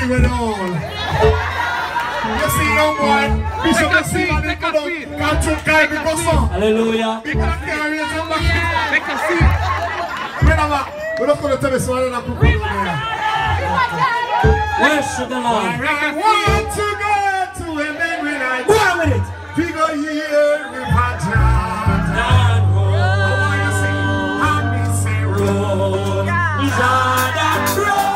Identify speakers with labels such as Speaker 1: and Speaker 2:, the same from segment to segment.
Speaker 1: see with all. You see, young boy, Bishop, you see, man, you come out, to guide me, go so.
Speaker 2: Hallelujah.
Speaker 1: You can't carry it, come back.
Speaker 3: Take a seat.
Speaker 1: We're not going to tell me so I don't have to put on there.
Speaker 2: Worship the Lord.
Speaker 1: I want to go to heaven when I
Speaker 2: go on with it.
Speaker 1: Figure here with my child. I want to sing, I'm missing road. Jordan road.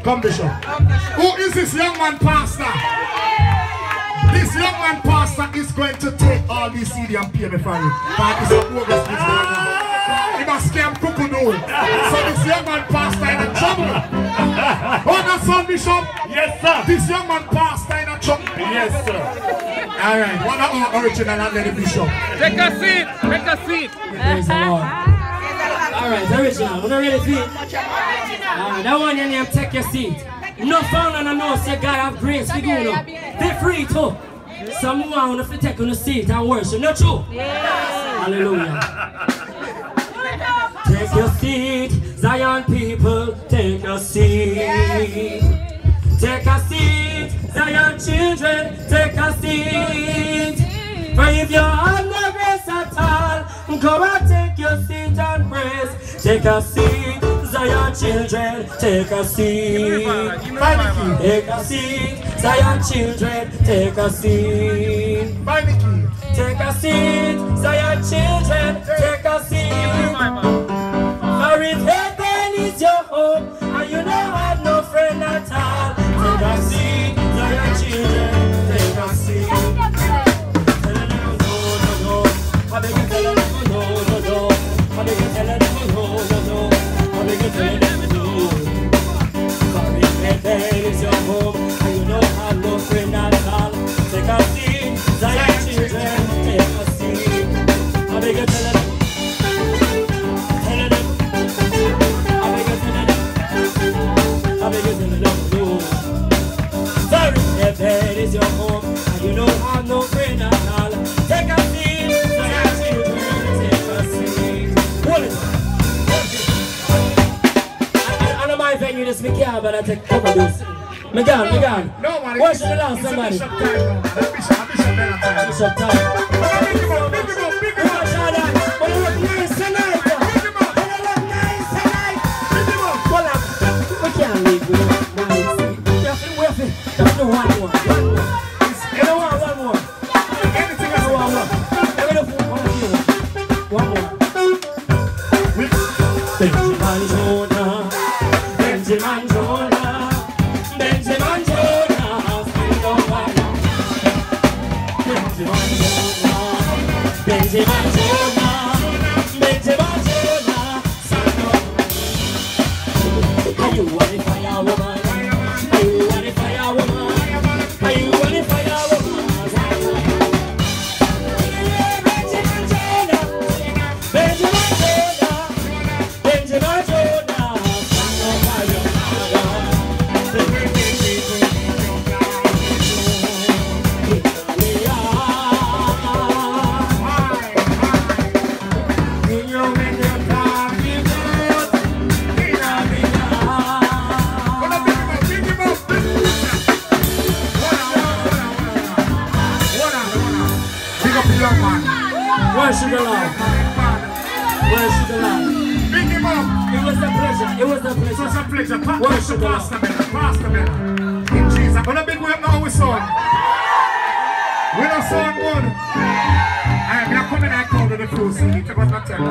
Speaker 1: Come, Bishop. Who is this young man pastor? This young man pastor is going to take all these CD and pay me for it. But it's a bogus business. He must scam Kukudoo. So this young man pastor in a trouble. Oh, that's son, Bishop?
Speaker 4: Yes, sir.
Speaker 1: This young man pastor in a trouble.
Speaker 4: Yes, sir.
Speaker 1: Alright, one of our original and then the Bishop.
Speaker 3: Take a seat. Take a seat.
Speaker 2: Praise the Lord. Alright, original. We're not ready for it. Alright, that one your name, take your seat. No found and I know say God have grace for you now. Be free too. Someone want to take on the seat and worship. Not true? Yes. Hallelujah. Take your seat, Zion people, take your seat. Take a seat, Zion children, take a seat. For if you have no grace at all, go and take your seat and praise. Take a seat, Zion children, take a seat. Take a seat, Zion children, take a seat. Take a seat, Zion children, take a seat. For if heaven is your home, and you don't have no friend at all, take a seat, Zion children, take a seat. Tell them no. I beg you tell them no. I beg you tell them no. I beg you tell them no. For if heaven is your home, and you don't have no friend at all, take a seat, Zion children, take a seat. I beg you tell them. Heaven is your home, and you don't have no friend at all. Take a seat, take a seat. Hold it. I don't mind venue this, me can't, but I take a couple of those. Me gone.
Speaker 1: No, man.
Speaker 2: Where should the last somebody?
Speaker 1: Bishop time.
Speaker 2: Bishop time.
Speaker 1: Big him up.
Speaker 2: One more. Anything else? One more. Benjamin Jonah. Benjamin Jonah. Benjamin Jonah. Benjamin Jonah. Benjamin Jonah. Benjamin Jonah. Are you ready for your woman? Are you ready for your woman? Are you ready for your woman? Benjamin Jonah, Benjamin Jonah, Benjamin Jonah, stand up by your father. In your window, come in Worship the Lord. Worship the Lord.
Speaker 1: Big him up.
Speaker 2: It was a pleasure. It was a pleasure.
Speaker 1: It was a pleasure.
Speaker 2: Worship the
Speaker 1: Pastor man. In Jesus. I'm gonna big way up now we son. We don't sound good. I'm coming out to the fruit. So you take what I tell you.